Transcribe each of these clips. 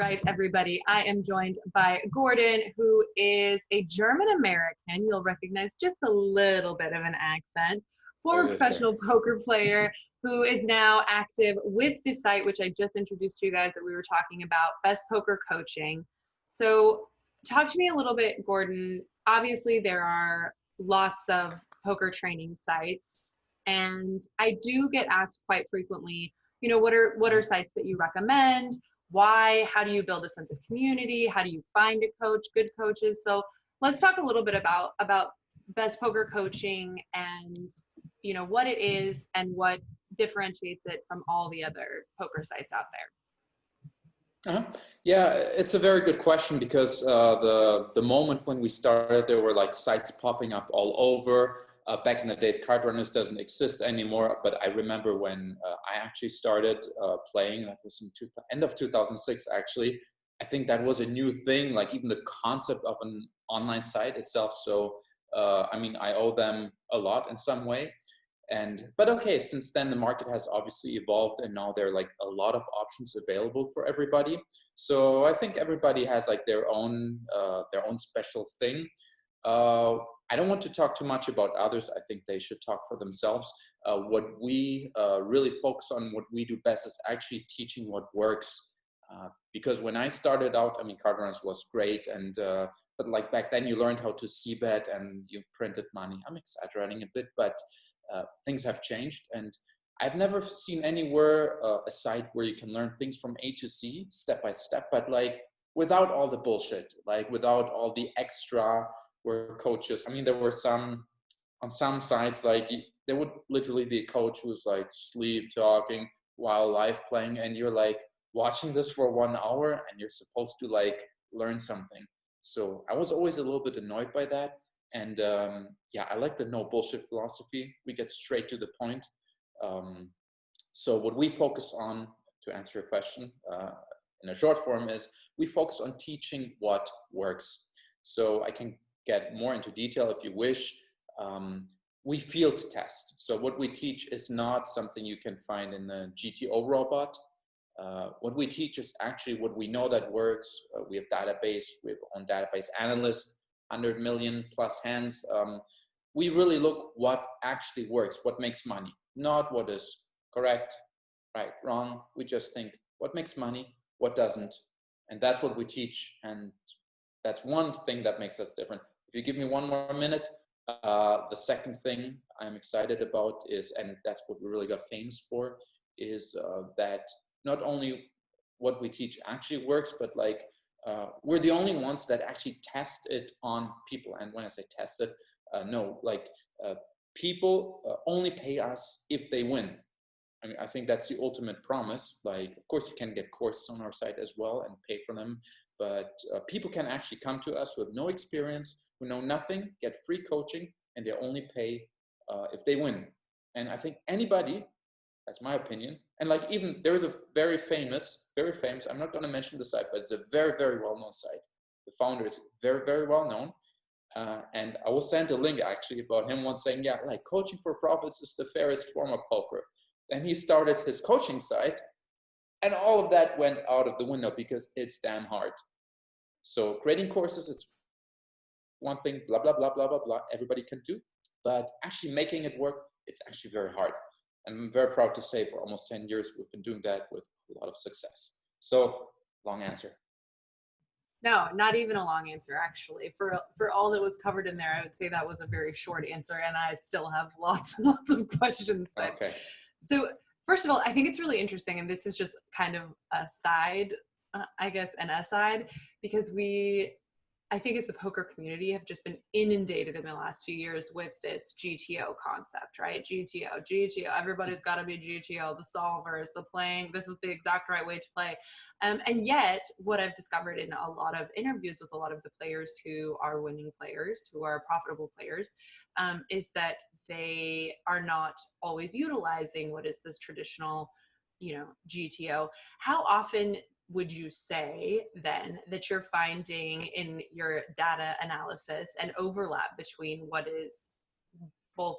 right, everybody. I am joined by Gordon, who is a German American. You'll recognize just a little bit of an accent. Former professional poker player who is now active with the site, which I just introduced to you guys that we were talking about, Best Poker Coaching. So talk to me a little bit, Gordon. Obviously, there are lots of poker training sites, and I do get asked quite frequently, you know, what are sites that you recommend? Why? How do you build a sense of community? How do you find a coach, good coaches? So let's talk a little bit about Best Poker Coaching and, you know, what it is and what differentiates it from all the other poker sites out there. Yeah, it's a very good question because the moment when we started, there were like sites popping up all over. Back in the days, Card Runners doesn't exist anymore, but I remember when I actually started playing, that was in end of 2006 actually. I think that was a new thing, like even the concept of an online site itself. So, I mean, I owe them a lot in some way. But okay, since then the market has obviously evolved and now there are like a lot of options available for everybody. So I think everybody has like their own special thing. I don't want to talk too much about others. I think they should talk for themselves. What we really focus on, what we do best is actually teaching what works. Because when I started out, I mean, Card Runners was great, and but like back then you learned how to c-bet and you printed money. I'm exaggerating a bit, but things have changed, and I've never seen anywhere a site where you can learn things from A to Z, step by step, but like without all the bullshit, like without all the extra where coaches, I mean, there were some, on some sites, like there would literally be a coach who's like sleep talking while live playing, and you're like watching this for 1 hour and you're supposed to like learn something. So I was always a little bit annoyed by that. And yeah, I like the no bullshit philosophy. We get straight to the point. So what we focus on, to answer your question in a short form, is we focus on teaching what works. So I can get more into detail if you wish. We field test. So what we teach is not something you can find in the GTO robot. What we teach is actually what we know that works. We have database, we have our own database analyst, 100 million plus hands. We really look what actually works, what makes money, not what is correct, right, wrong. We just think what makes money, what doesn't. And that's what we teach. And that's one thing that makes us different. If you give me 1 more minute, the second thing I'm excited about is, and that's what we really got famous for, is that not only what we teach actually works, but like we're the only ones that actually test it on people. And when I say test it, no, like people only pay us if they win. I mean, I think that's the ultimate promise. Like, of course, you can get courses on our site as well and pay for them, but people can actually come to us with no experience, who know nothing, get free coaching, and they only pay if they win. And I think anybody, that's my opinion, and like even there is a very famous, I'm not going to mention the site, but it's a very, very well-known site. The founder is very, very well-known. And I will send a link actually about him once saying, yeah, like coaching for profits is the fairest form of poker. Then he started his coaching site, and all of that went out of the window because it's damn hard. So creating courses, it's one thing, blah, blah, blah, blah, blah, blah, everybody can do. But actually making it work, it's actually very hard. And I'm very proud to say for almost 10 years, we've been doing that with a lot of success. So long answer. No, not even a long answer, actually. For all that was covered in there, I would say that was a very short answer, and I still have lots and lots of questions. Okay. So first of all, I think it's really interesting, and this is just kind of a side, I guess, an aside, because I think as the poker community have just been inundated in the last few years with this GTO concept, right? GTO, everybody's got to be GTO, the solvers, the playing, this is the exact right way to play. And yet what I've discovered in a lot of interviews with a lot of the players who are winning players, who are profitable players, is that they are not always utilizing what is this traditional, you know, GTO. How often would you say then that you're finding in your data analysis an overlap between what is both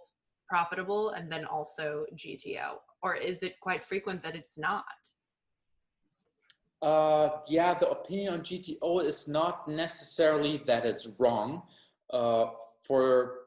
profitable and then also GTO? Or is it quite frequent that it's not? Yeah, the opinion on GTO is not necessarily that it's wrong. Uh, for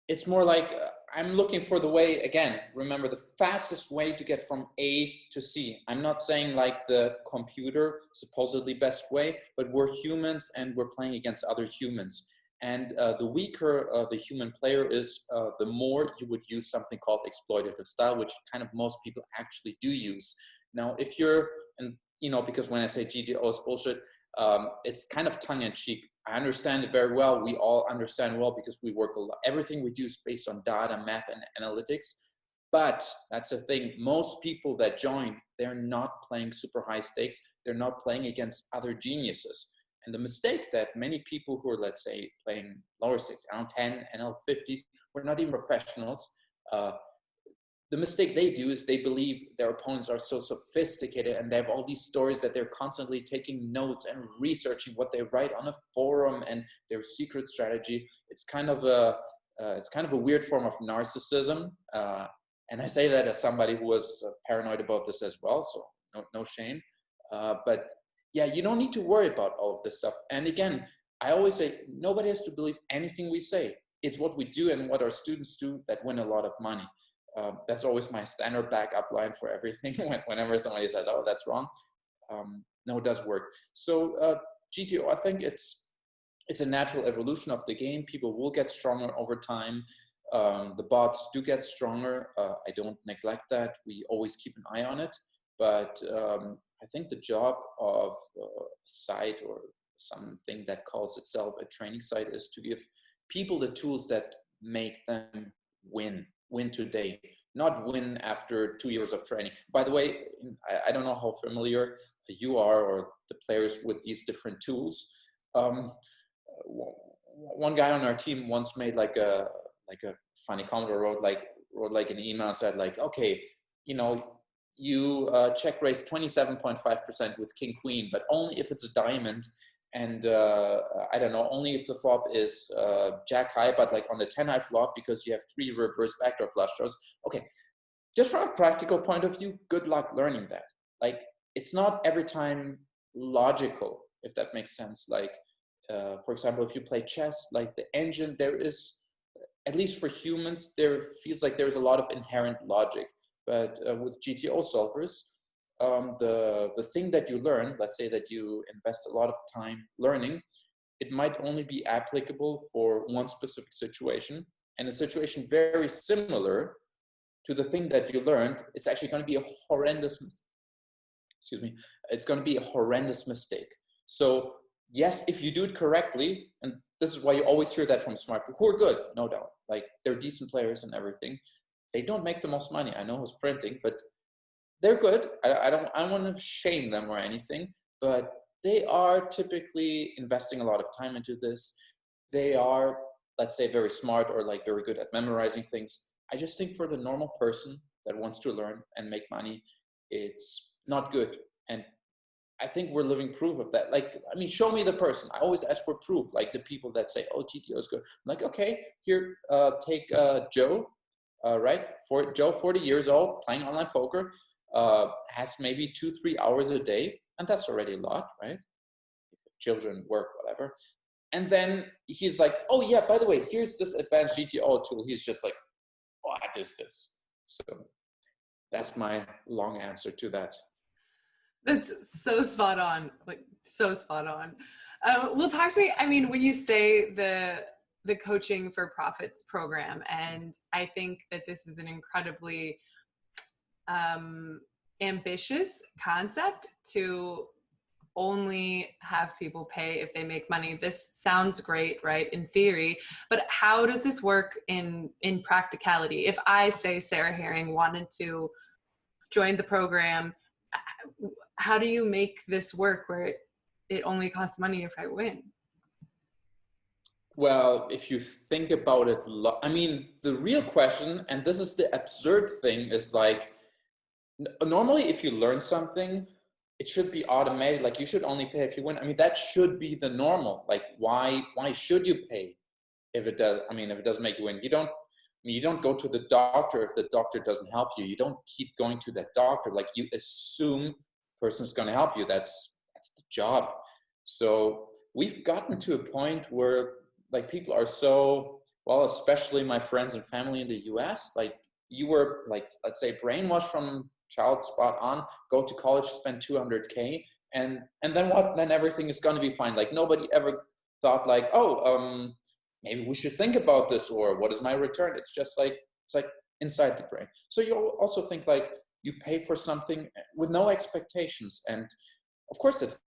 It's more like I'm looking for the way, again, remember the fastest way to get from A to C. I'm not saying like the computer supposedly best way, but we're humans and we're playing against other humans. And the weaker the human player is, the more you would use something called exploitative style, which kind of most people actually do use. Now, if you're, and you know, because when I say GTO is bullshit, it's kind of tongue-in-cheek. I understand it very well. We all understand well because we work a lot. Everything we do is based on data, math, and analytics. But that's the thing. Most people that join, they're not playing super high stakes. They're not playing against other geniuses. And the mistake that many people who are, let's say, playing lower stakes, NL10, NL50, we're not even professionals. The mistake they do is they believe their opponents are so sophisticated and they have all these stories that they're constantly taking notes and researching what they write on a forum and their secret strategy. It's kind of a weird form of narcissism. And I say that as somebody who was paranoid about this as well, so no shame. But yeah, you don't need to worry about all of this stuff. And again, I always say, nobody has to believe anything we say. It's what we do and what our students do that win a lot of money. That's always my standard backup line for everything. Whenever somebody says, "Oh, that's wrong," no, it does work. So GTO, I think it's a natural evolution of the game. People will get stronger over time. The bots do get stronger. I don't neglect that. We always keep an eye on it. But I think the job of a site or something that calls itself a training site is to give people the tools that make them win today, not win after 2 years of training. By the way, I don't know how familiar you are or the players with these different tools. One guy on our team once made like a funny comment, or wrote like an email and said like, okay, you know, you check raise 27.5% with king queen, but only if it's a diamond. And I don't know, only if the flop is jack high, but like on the 10 high flop, because you have 3 reverse backdoor flush draws. Okay, just from a practical point of view, good luck learning that. Like, it's not every time logical, if that makes sense. Like, for example, if you play chess, like the engine, there is, at least for humans, there feels like there's a lot of inherent logic. But with GTO solvers, the thing that you learn, let's say that you invest a lot of time learning, it might only be applicable for one specific situation, and a situation very similar to the thing that you learned, it's actually going to be a horrendous, it's going to be a horrendous mistake. So yes, if you do it correctly, and this is why you always hear that from smart people who are good, no doubt, like they're decent players and everything. They don't make the most money. I know who's printing, but they're good. I don't want to shame them or anything, but they are typically investing a lot of time into this. They are, let's say, very smart or like very good at memorizing things. I just think for the normal person that wants to learn and make money, it's not good. And I think we're living proof of that. Like, I mean, show me the person. I always ask for proof, like the people that say, oh, GTO is good. I'm like, okay, here, take Joe, right? Joe, 40 years old, playing online poker, has maybe 2-3 hours a day. And that's already a lot, right? Children, work, whatever. And then he's like, oh yeah, by the way, here's this advanced GTO tool. He's just like, what is this? So that's my long answer to that. That's so spot on, like so spot on. Well, talk to me. I mean, when you say the coaching for profits program, and I think that this is an incredibly ambitious concept to only have people pay if they make money. This sounds great, right, in theory, but how does this work in practicality? If I, say, Sarah Herring, wanted to join the program, how do you make this work where it only costs money if I win? Well, if you think about it, I mean, the real question, and this is the absurd thing, is like, normally if you learn something, it should be automated. Like, you should only pay if you win. I mean, that should be the normal. Like, why should you pay if it does? I mean, if it doesn't make you win, you don't go to the doctor if the doctor doesn't help you. You don't keep going to that doctor. Like, you assume person is going to help you. That's the job. So we've gotten to a point where like people are so, well, especially my friends and family in the US, like you were like, let's say brainwashed from child spot on, go to college, spend 200K, and then what? Then everything is going to be fine. Like nobody ever thought like, oh, maybe we should think about this, or what is my return? It's just like, it's like inside the brain. So you also think like you pay for something with no expectations. And of course, it's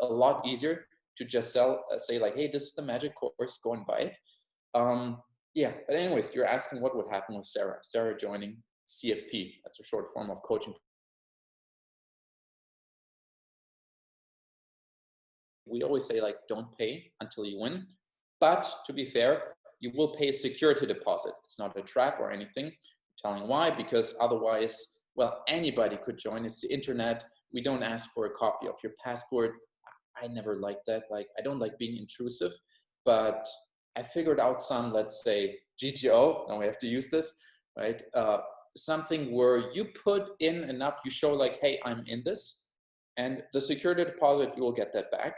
a lot easier to just say like, hey, this is the magic course, go and buy it. Yeah, but anyways, you're asking what would happen with Sarah joining CFP. That's a short form of coaching. We always say like, don't pay until you win. But to be fair, you will pay a security deposit. It's not a trap or anything. I'm telling why, because otherwise, well, anybody could join. It's the internet. We don't ask for a copy of your passport. I never liked that. Like, I don't like being intrusive, but I figured out some, let's say, GTO, now we have to use this, right? Something where you put in enough, you show like, hey, I'm in this, and the security deposit, you will get that back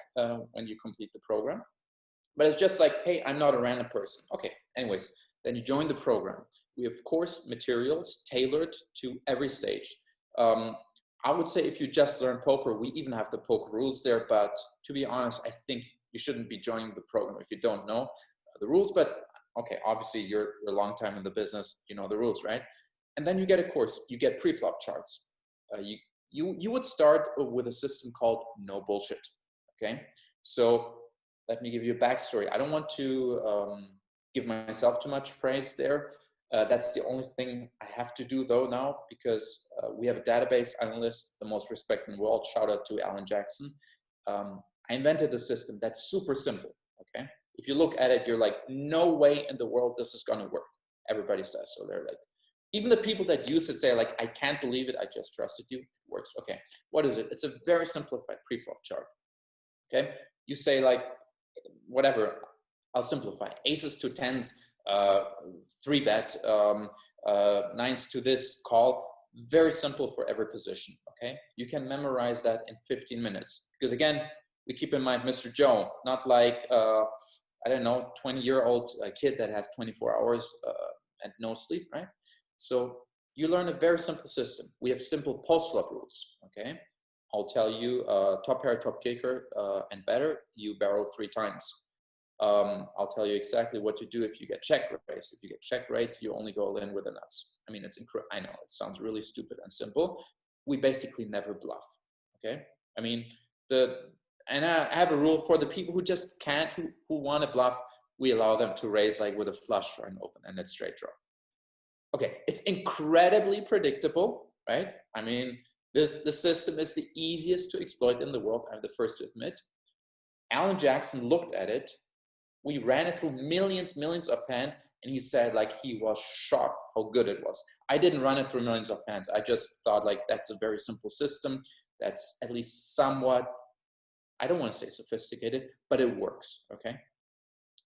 when you complete the program. But it's just like, hey, I'm not a random person. Okay, anyways, then you join the program. We have course materials tailored to every stage. I would say if you just learn poker, we even have the poker rules there, but to be honest, I think you shouldn't be joining the program if you don't know the rules. But okay, obviously you're a long time in the business, you know the rules, right? And then you get a course, you get pre-flop charts. You would start with a system called no bullshit, okay? So let me give you a backstory. I don't want to give myself too much praise there. That's the only thing I have to do though now, because we have a database analyst, the most respected in the world. Shout out to Alan Jackson. I invented a system that's super simple, okay? If you look at it, you're like, no way in the world this is gonna work. Everybody says so. They're like, even the people that use it say like, I can't believe it, I just trusted you, it works. Okay, what is it? It's a very simplified pre-flop chart, okay? You say like, whatever, I'll simplify. Aces to tens, 3-bet, nines to this, call. Very simple for every position, okay? You can memorize that in 15 minutes. Because again, we keep in mind Mr. Joe, not like, I don't know, 20-year-old kid that has 24 hours and no sleep, right? So you learn a very simple system. We have simple post-flop rules, okay? I'll tell you, top pair, top kicker, and better, you barrel 3 times. I'll tell you exactly what to do if you get check raised. If you get check raised, you only go in with the nuts. I mean, it's I know it sounds really stupid and simple. We basically never bluff, okay? I mean, and I have a rule for the people who just can't, who want to bluff, we allow them to raise like with a flush or an open-ended straight draw. Okay, it's incredibly predictable, right? I mean, the system is the easiest to exploit in the world, I'm the first to admit. Alan Jackson looked at it. We ran it through millions of hands, and he said like he was shocked how good it was. I didn't run it through millions of hands. I just thought like that's a very simple system that's at least somewhat, I don't want to say sophisticated, but it works, okay?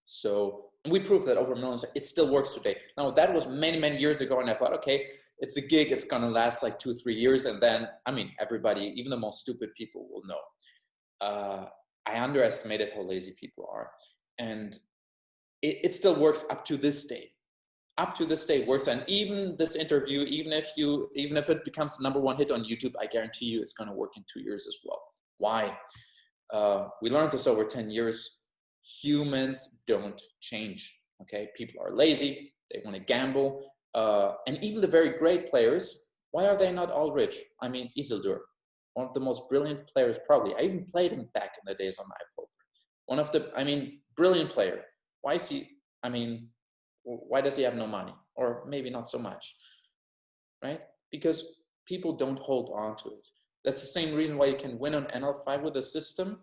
So, and we proved that over millions, it still works today. Now that was many years ago, and I thought, okay, it's a gig, it's gonna last like 2-3 years, and then, I mean, everybody, even the most stupid people will know. I underestimated how lazy people are. And it still works up to this day. Up to this day it works. And even this interview, even if it becomes the #1 hit on YouTube, I guarantee you it's gonna work in 2 years as well. Why? We learned this over 10 years. Humans don't change, okay? People are lazy, they wanna gamble. And even the very great players, why are they not all rich? I mean, Isildur, one of the most brilliant players probably. I even played him back in the days on iPoker. One of the, I mean, brilliant player. Why is he, I mean, why does he have no money? Or maybe not so much, right? Because people don't hold on to it. That's the same reason why you can win on NL5 with a system.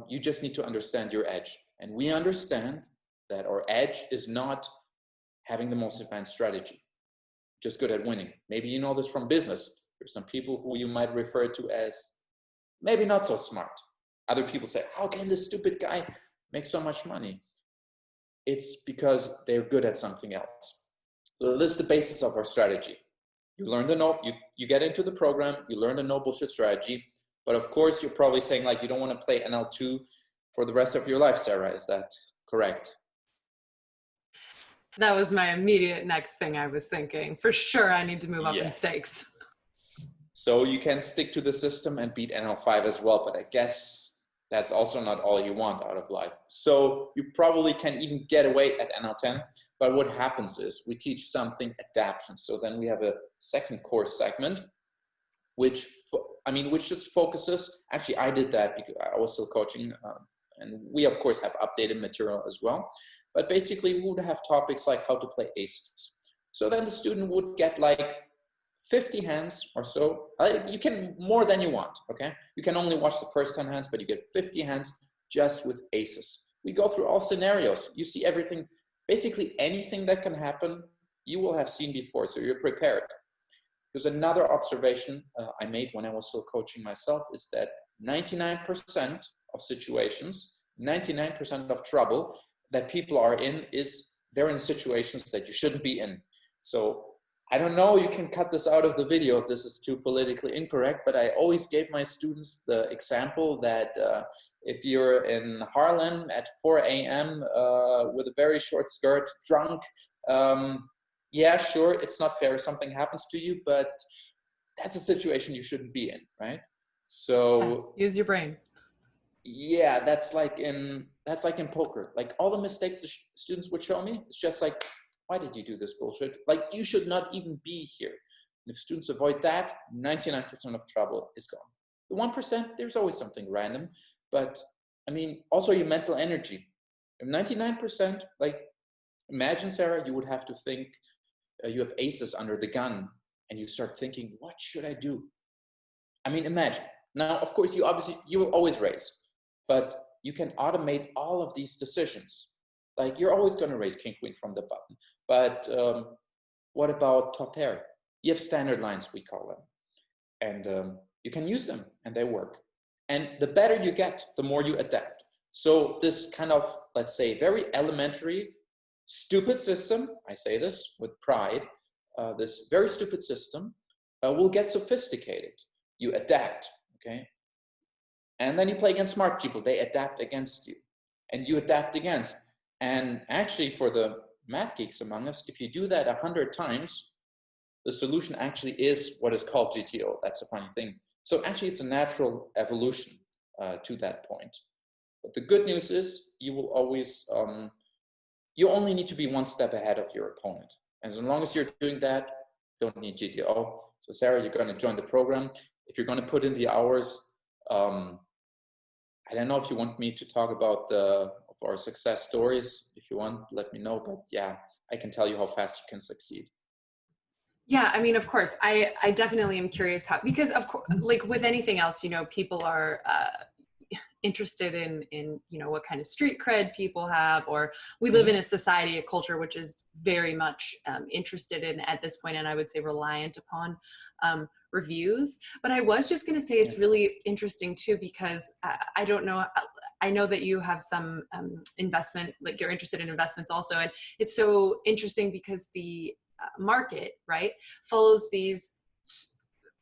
You just need to understand your edge. And we understand that our edge is not having the most advanced strategy, just good at winning. Maybe you know this from business. There's some people who you might refer to as maybe not so smart. Other people say, how can this stupid guy make so much money? It's because they're good at something else. So this is the basis of our strategy. You learn the you get into the program, you learn the no bullshit strategy, but of course you're probably saying like you don't want to play NL2 for the rest of your life, Sarah. Is that correct? That was my immediate next thing I was thinking. For sure, I need to move up in Yeah. stakes. So you can stick to the system and beat NL5 as well, but I guess that's also not all you want out of life. So you probably can even get away at NL10, but what happens is we teach something adaptation. So then we have a second course segment, which just focuses, actually I did that because I was still coaching, and we of course have updated material as well, but basically we would have topics like how to play aces. So then the student would get like 50 hands or so. You can more than you want, okay? You can only watch the first 10 hands, but you get 50 hands just with aces. We go through all scenarios. You see everything, basically anything that can happen, you will have seen before, so you're prepared. Because another observation I made when I was still coaching myself is that 99% of situations, 99% of trouble that people are in is they're in situations that you shouldn't be in. So I don't know, you can cut this out of the video if this is too politically incorrect, but I always gave my students the example that if you're in Harlem at 4 a.m. With a very short skirt, drunk, yeah, sure, it's not fair, something happens to you, but that's a situation you shouldn't be in, right? So yeah, use your brain. Yeah, that's like in poker. Like all the mistakes the students would show me, it's just like, why did you do this bullshit? Like you should not even be here. And if students avoid that, 99% of trouble is gone. The 1%, there's always something random, but I mean, also your mental energy. 99%, like imagine, Sarah, you would have to think, you have aces under the gun and you start thinking, what should I do? I mean, imagine. Now, of course, you will always raise, but you can automate all of these decisions. Like you're always going to raise king, queen from the button. But what about top pair? You have standard lines, we call them. And you can use them and they work. And the better you get, the more you adapt. So this kind of, let's say, very elementary, stupid system, I say this with pride, this very stupid system will get sophisticated. You adapt, okay? And then you play against smart people. They adapt against you. And you adapt against. And actually, for the math geeks among us, if you do that 100 times, the solution actually is what is called GTO. That's a funny thing. So actually, it's a natural evolution to that point. But the good news is you will always, you only need to be one step ahead of your opponent. As long as you're doing that, don't need GTO. So Sarah, you're going to join the program. If you're going to put in the hours, I don't know if you want me to talk about our success stories. If you want, let me know. But yeah, I can tell you how fast you can succeed. Yeah, I mean, of course, I definitely am curious how, because of course, like with anything else, you know, people are interested in, you know, what kind of street cred people have, or we live in a society, a culture, which is very much interested in at this point, and I would say reliant upon reviews. But I was just going to say it's really interesting too, because I don't know, I know that you have some investment, like you're interested in investments also, and it's so interesting because the market, right, follows these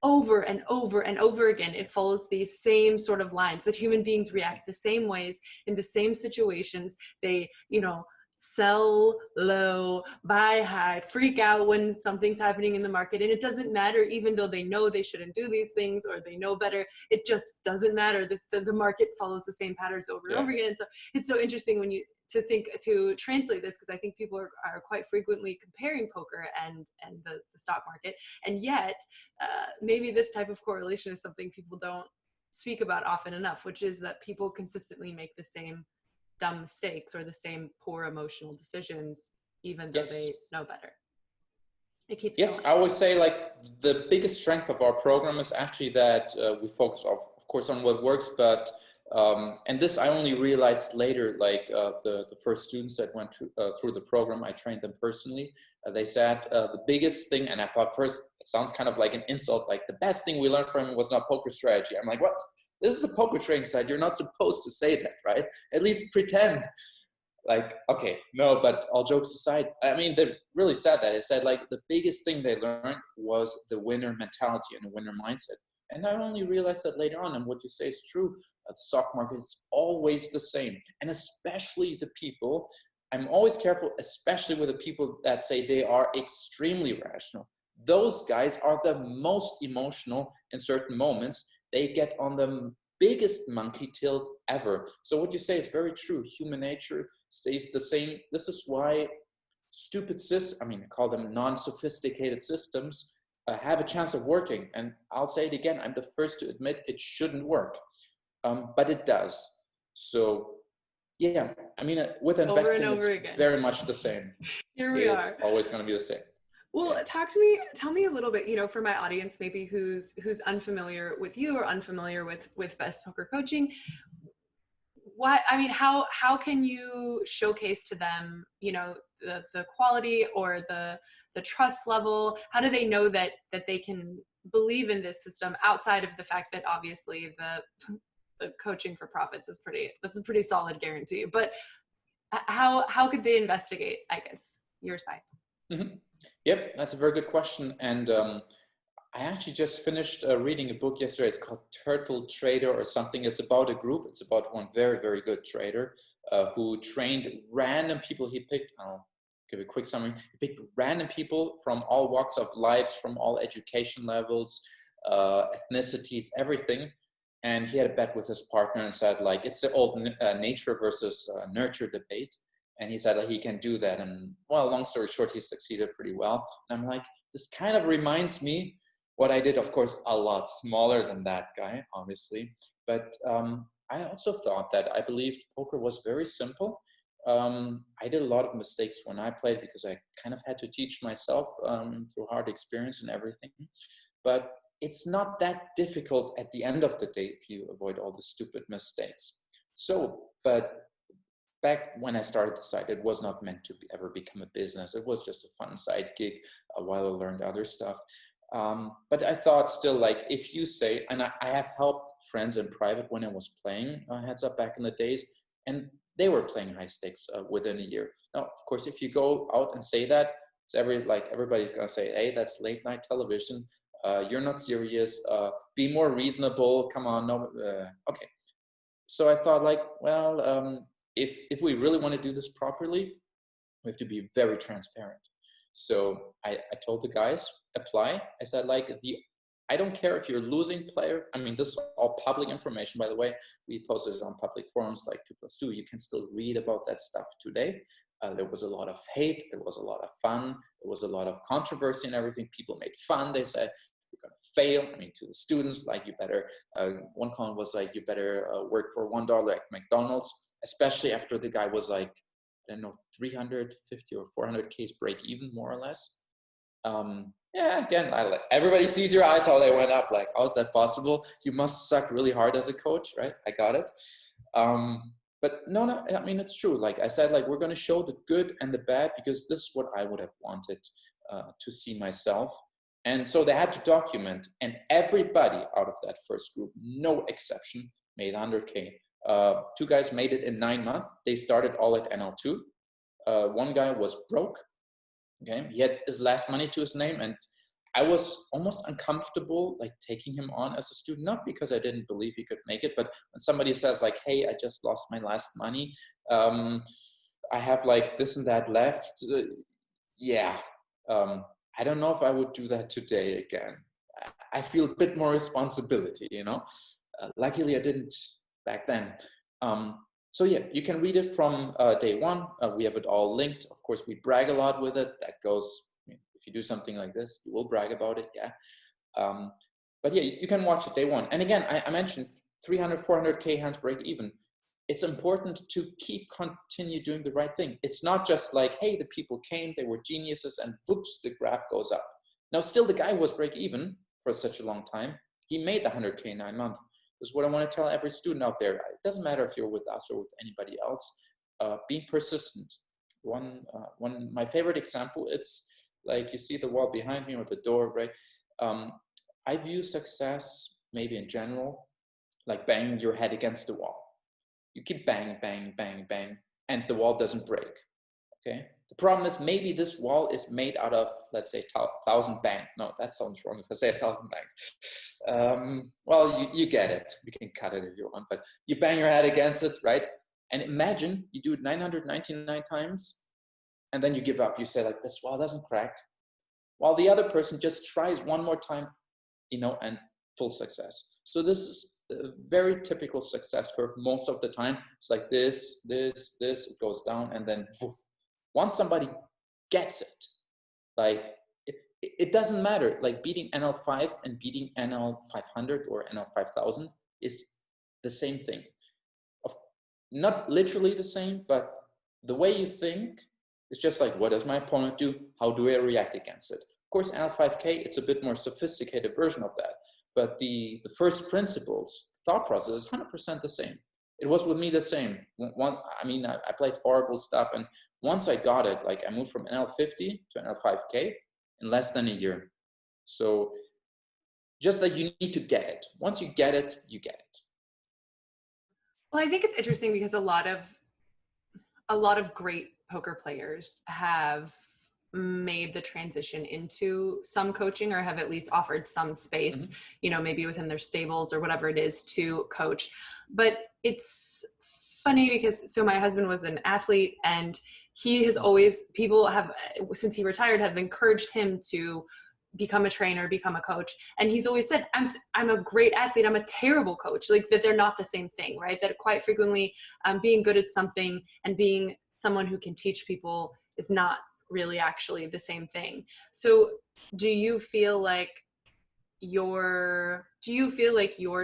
over and over and over again. It follows these same sort of lines that human beings react the same ways in the same situations. They, you know, sell low, buy high, freak out when something's happening in the market. And it doesn't matter, even though they know they shouldn't do these things or they know better, it just doesn't matter. The market follows the same patterns over and over again. And so it's so interesting when you to translate this, because I think people are quite frequently comparing poker and the stock market. And yet maybe this type of correlation is something people don't speak about often enough, which is that people consistently make the same dumb mistakes or the same poor emotional decisions, even though they know better. It keeps going. I always say like the biggest strength of our program is actually that we focus of course on what works, but and this I only realized later, like the first students that went through the program, I trained them personally. They said the biggest thing, and I thought first it sounds kind of like an insult, like the best thing we learned from him was not poker strategy. I'm like, what? This is a poker training site. You're not supposed to say that, right? At least pretend. Like, okay, no, but all jokes aside, I mean, they really said that. It said like the biggest thing they learned was the winner mentality and the winner mindset. And I only realized that later on, and what you say is true. The stock market is always the same, and especially the people. I'm always careful, especially with the people that say they are extremely rational. Those guys are the most emotional in certain moments. They get on the biggest monkey tilt ever. So what you say is very true. Human nature stays the same. This is why stupid systems, I mean, I call them non-sophisticated systems, have a chance of working. And I'll say it again, I'm the first to admit it shouldn't work, but it does. So yeah, I mean, with Over and investing, over it's again. very much the same. Here we It's are. always going to be the same. Well, Yeah. tell me a little bit, you know, for my audience, maybe who's unfamiliar with you or unfamiliar with Best Poker Coaching. What, I mean, how can you showcase to them, you know, the quality or the trust level? How do they know that they can believe in this system outside of the fact that obviously the coaching for profits is that's a pretty solid guarantee, but how could they investigate, I guess, your side? Mm-hmm. Yep, that's a very good question. And I actually just finished reading a book yesterday. It's called Turtle Trader or something. It's about a group. It's about one very, very good trader who trained random people. He picked, I'll give a quick summary. He picked random people from all walks of lives, from all education levels, ethnicities, everything. And he had a bet with his partner and said, like, it's the old nature versus nurture debate. And he said, like, he can do that. And well, long story short, he succeeded pretty well. And I'm like, this kind of reminds me what I did, of course, a lot smaller than that guy, obviously. But I also thought that I believed poker was very simple. I did a lot of mistakes when I played because I kind of had to teach myself through hard experience and everything. But it's not that difficult at the end of the day if you avoid all the stupid mistakes. So, but back when I started the site, it was not meant to ever become a business. It was just a fun side gig while I learned other stuff. But I thought still, like, if you say, and I have helped friends in private when I was playing Heads Up back in the days, and they were playing high stakes within a year. Now, of course, if you go out and say that, it's everybody's gonna say, hey, that's late night television. You're not serious. Be more reasonable. Come on, no, okay. So I thought, like, well, if we really want to do this properly, we have to be very transparent. So I told the guys, apply. I said, like, I don't care if you're a losing player. I mean, this is all public information, by the way. We posted it on public forums like 2+2. You can still read about that stuff today. There was a lot of hate. There was a lot of fun. There was a lot of controversy and everything. People made fun. They said, you're going to fail. I mean, to the students, like, you better, one comment was like, you better work for $1 at McDonald's, especially after the guy was like, I don't know, 350 or 400 Ks break even, more or less. Yeah, again, everybody sees your eyes, how they went up. Like, how is that possible? You must suck really hard as a coach, right? I got it. But no, I mean, it's true. Like I said, like, we're going to show the good and the bad because this is what I would have wanted to see myself. And so they had to document, and everybody out of that first group, no exception, made 100K. Two guys made it in 9 months. They started all at NL2. One guy was broke. Okay, he had his last money to his name, and I was almost uncomfortable, like, taking him on as a student, not because I didn't believe he could make it, but when somebody says, like, hey, I just lost my last money, I have like this and that left. Yeah, I don't know if I would do that today again. I feel a bit more responsibility, you know. Luckily, I didn't back then. So yeah, you can read it from day one. We have it all linked. Of course, we brag a lot with it. That goes, I mean, if you do something like this, you will brag about it, yeah. But yeah, you can watch it day one. And again, I mentioned 300, 400K hands break even. It's important to continue doing the right thing. It's not just like, hey, the people came, they were geniuses, and whoops, the graph goes up. Now, still, the guy was break even for such a long time. He made the 100K in 9 months. This is what I want to tell every student out there. It doesn't matter if you're with us or with anybody else. Being persistent. My favorite example, it's like, you see the wall behind me or the door, right? I view success, maybe in general, like banging your head against the wall. You keep bang, bang, bang, bang. and the wall doesn't break. Okay. The problem is maybe this wall is made out of, let's say, 1,000 bank. No, that sounds wrong if I say 1,000 banks. Well, you get it. You can cut it if you want, but you bang your head against it, right? And imagine you do it 999 times, and then you give up. You say like, this wall doesn't crack. While the other person just tries one more time, you know, and full success. So this is a very typical success curve most of the time. It's like this, it goes down, and then woof. Once somebody gets it, like it doesn't matter, like beating NL5 and beating NL 500 or NL 5000 is the same thing. Not literally the same, but the way you think is just like, what does my opponent do? How do I react against it? Of course, NL5K, it's a bit more sophisticated version of that. But the first principles, thought process is 100% the same. It was with me the same. I played horrible stuff, and once I got it, like I moved from NL50 to NL5K in less than a year. So just like you need to get it. Once you get it, you get it. Well, I think it's interesting because a lot of great poker players have made the transition into some coaching, or have at least offered some space, you know, maybe within their stables or whatever it is, to coach. But it's funny because, so my husband was an athlete, and he has always, people have, since he retired, have encouraged him to become a trainer, become a coach. And he's always said, I'm a great athlete, I'm a terrible coach. Like, that they're not the same thing, right? That quite frequently being good at something and being someone who can teach people is not really actually the same thing. So do you feel like your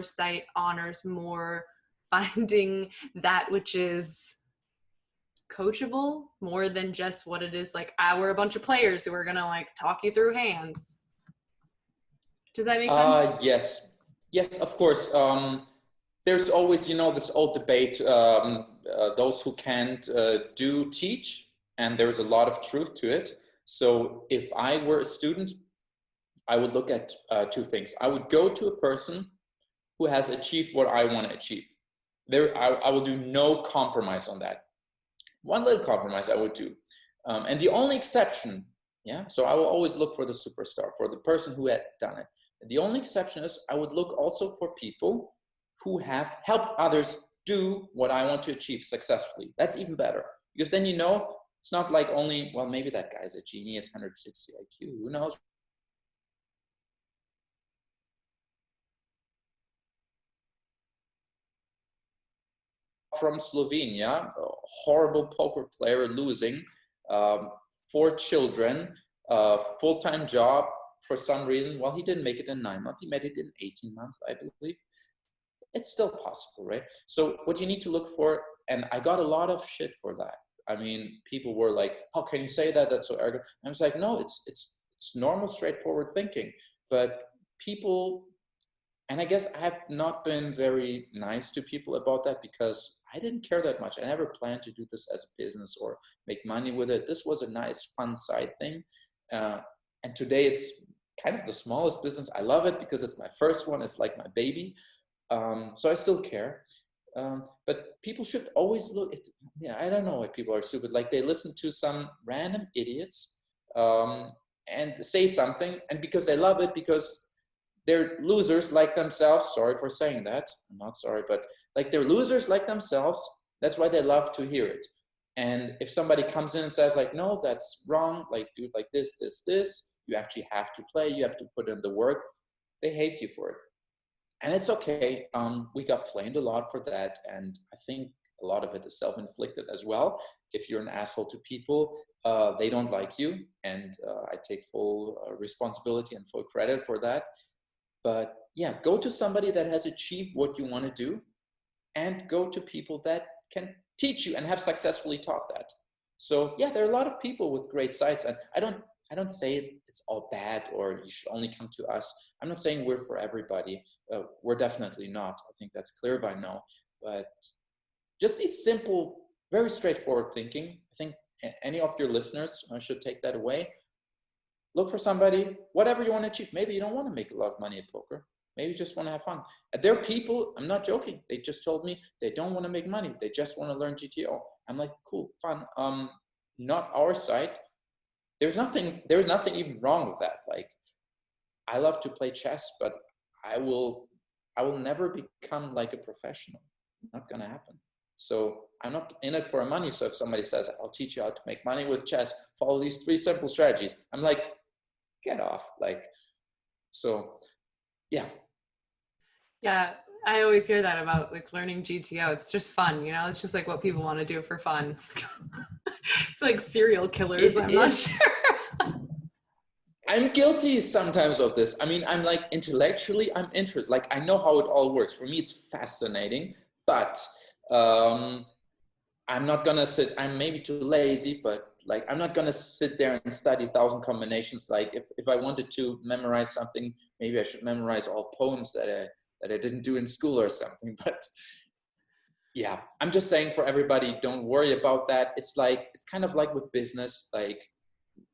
site honors more finding that which is coachable more than just what it is like, we're a bunch of players who are gonna like talk you through hands? Does that make sense? Yes, of course. There's always, you know, this old debate, those who can't do teach, and there's a lot of truth to it. So if I were a student, I would look at two things. I would go to a person who has achieved what I want to achieve. I will do no compromise on that. One little compromise I would do. And the only exception, so I will always look for the superstar, for the person who had done it. And the only exception is I would look also for people who have helped others do what I want to achieve successfully. That's even better, because then, you know, it's not like only, well, maybe that guy's a genius, 160 IQ, who knows? From Slovenia, a horrible poker player, losing, 4 children, full-time job. For some reason, well, he didn't make it in 9 months, he made it in 18 months, I believe. It's still possible, right? So what you need to look for, and I got a lot of shit for that. I mean, people were like, how can you say that? That's so arrogant. I was like, no, it's normal, straightforward thinking. But people, and I guess I have not been very nice to people about that, because I didn't care that much. I never planned to do this as a business or make money with it. This was a nice, fun side thing. And today it's kind of the smallest business. I love it because it's my first one. It's like my baby. So I still care. But people should always look at, I don't know why people are stupid. Like, they listen to some random idiots and say something, and because they love it, because they're losers like themselves. Sorry for saying that. I'm not sorry, but like, they're losers like themselves. That's why they love to hear it. And if somebody comes in and says like, no, that's wrong, like, do it like this, you actually have to play, you have to put in the work, they hate you for it. And it's okay. We got flamed a lot for that. And I think a lot of it is self-inflicted as well. If you're an asshole to people, they don't like you. And I take full responsibility and full credit for that. But yeah, go to somebody that has achieved what you want to do, and go to people that can teach you and have successfully taught that. So yeah, there are a lot of people with great sites, and I don't say it's all bad or you should only come to us. I'm not saying we're for everybody. We're definitely not. I think that's clear by now. But just these simple, very straightforward thinking, I think any of your listeners should take that away. Look for somebody, whatever you want to achieve. Maybe you don't want to make a lot of money at poker. maybe just want to have fun. There are people, I'm not joking, they just told me they don't want to make money. They just want to learn GTO. I'm like, cool, fun. Not our site. There's nothing even wrong with that. Like, I love to play chess, but I will never become like a professional. Not gonna happen. So I'm not in it for money. So if somebody says, I'll teach you how to make money with chess, follow these 3 simple strategies, I'm like, get off. Like, so yeah. Yeah, I always hear that about like learning GTO. It's just fun, you know, it's just like what people want to do for fun. It's like serial killers, I'm not sure. I'm guilty sometimes of this. I mean, I'm like, intellectually, I'm interested. Like, I know how it all works. For me, it's fascinating, but I'm not gonna sit, I'm maybe too lazy, but like, I'm not gonna sit there and study 1,000 combinations. Like, if I wanted to memorize something, maybe I should memorize all poems that I didn't do in school or something. But yeah, I'm just saying for everybody, don't worry about that. It's like, it's kind of like with business. Like,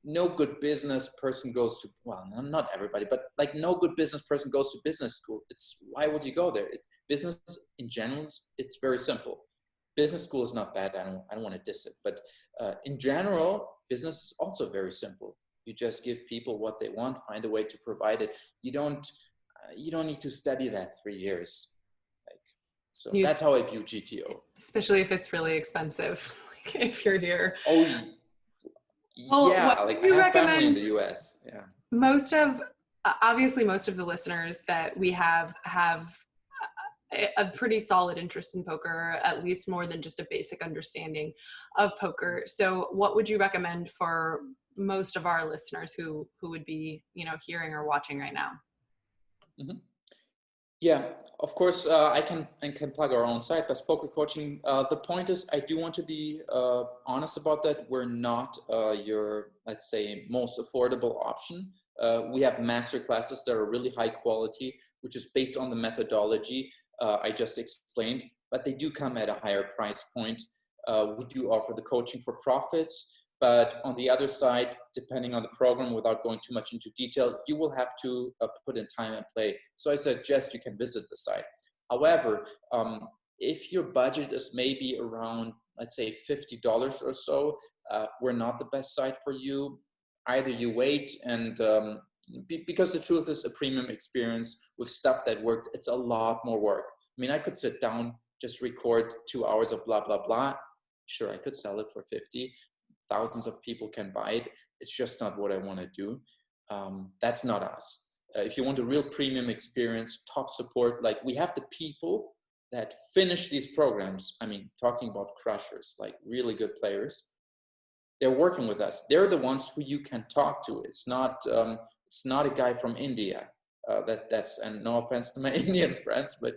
no good business person goes to, well, not everybody, but like no good business person goes to business school. It's, why would you go there? It's business in general. It's very simple. Business school is not bad. I don't want to diss it, but in general, business is also very simple. You just give people what they want, find a way to provide it. You don't need to study that 3 years. Like, so that's how I view GTO. Especially if it's really expensive. Like if you're here. Oh, well, yeah, like I have family in the US. Yeah. Obviously most of the listeners that we have a pretty solid interest in poker, at least more than just a basic understanding of poker. So what would you recommend for most of our listeners who would be, you know, hearing or watching right now? Mm-hmm. Yeah, of course, I can plug our own site, Best Poker Coaching. The point is, I do want to be honest about that. We're not your, let's say, most affordable option. We have master classes that are really high quality, which is based on the methodology I just explained, but they do come at a higher price point. We do offer the coaching for profits. But on the other side, depending on the program, without going too much into detail, you will have to put in time and play. So I suggest you can visit the site. However, if your budget is maybe around, let's say, $50 or so, we're not the best site for you. Either you wait and, because the truth is, a premium experience with stuff that works, it's a lot more work. I mean, I could sit down, just record 2 hours of blah, blah, blah. Sure, I could sell it for 50. Thousands of people can buy it. It's just not what I want to do. That's not us. If you want a real premium experience, top support, like we have the people that finish these programs. I mean, talking about crushers, like really good players, they're working with us. They're the ones who you can talk to. It's not a guy from India. That's, and no offense to my Indian friends, but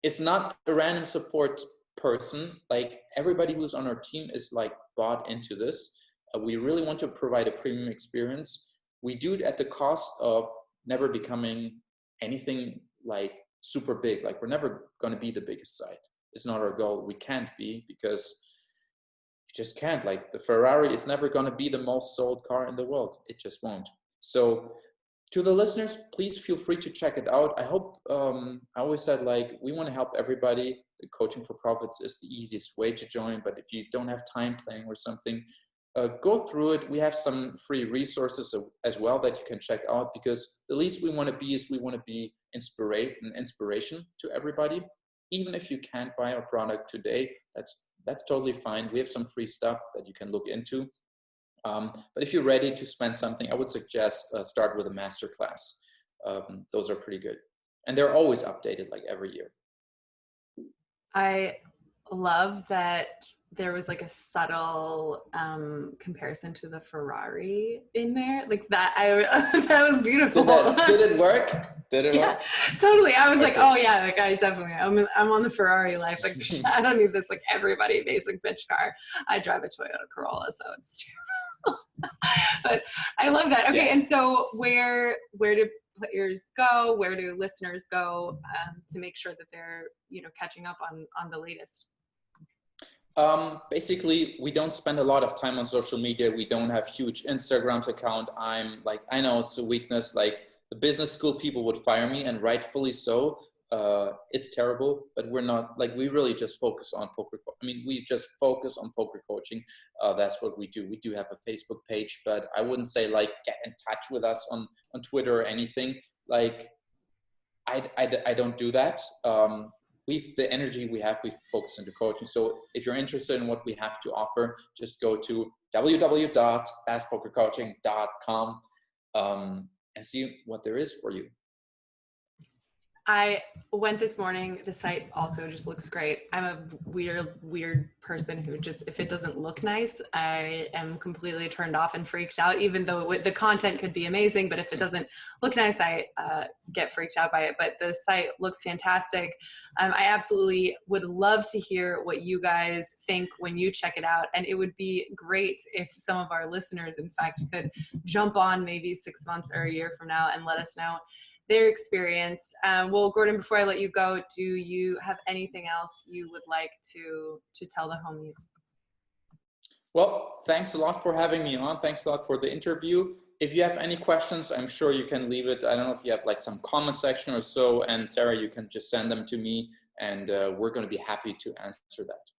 it's not a random support person. Like, everybody who's on our team is like bought into this. We really want to provide a premium experience. We do it at the cost of never becoming anything like super big. Like, we're never going to be the biggest site. It's not our goal. We can't be, because you just can't. Like, the Ferrari is never going to be the most sold car in the world. It just won't. So to the listeners, please feel free to check it out. I hope, I always said, like, we want to help everybody. The Coaching for Profits is the easiest way to join, but if you don't have time playing or something, go through it. We have some free resources as well that you can check out, because the least we want to be is we want to be an inspiration to everybody. Even if you can't buy our product today, that's totally fine. We have some free stuff that you can look into. But if you're ready to spend something, I would suggest start with a masterclass. Those are pretty good. And they're always updated, like every year. I love that there was like a subtle comparison to the Ferrari in there. Like that, that was beautiful. Did it work? Did it work? Totally. I was like, oh yeah, that guy definitely. I'm on the Ferrari life. Like, I don't need this like everybody basic bitch car. I drive a Toyota Corolla, so it's terrible. But I love that. Okay, yeah. And so where do players go? Where do listeners go to make sure that they're, you know, catching up on the latest? Basically, we don't spend a lot of time on social media. We don't have huge Instagrams account. I know it's a weakness. Like, the business school people would fire me, and rightfully so. It's terrible, but we're not, like, we really just focus on poker. I mean, we just focus on poker coaching. That's what we do. We do have a Facebook page, but I wouldn't say like get in touch with us on Twitter or anything. Like, I don't do that. The energy we have, we focus into coaching. So if you're interested in what we have to offer, just go to www.askpokercoaching.com and see what there is for you. I went this morning. The site also just looks great. I'm a weird person who just, if it doesn't look nice, I am completely turned off and freaked out, even though the content could be amazing. But if it doesn't look nice, I get freaked out by it. But the site looks fantastic. I absolutely would love to hear what you guys think when you check it out. And it would be great if some of our listeners, in fact, could jump on maybe 6 months or a year from now and let us know their experience. Well, Gordon, before I let you go, do you have anything else you would like to tell the homies? Well, thanks a lot for having me on. Thanks a lot for the interview. If you have any questions, I'm sure you can leave it. I don't know if you have like some comment section or so, and Sarah, you can just send them to me, and we're going to be happy to answer that.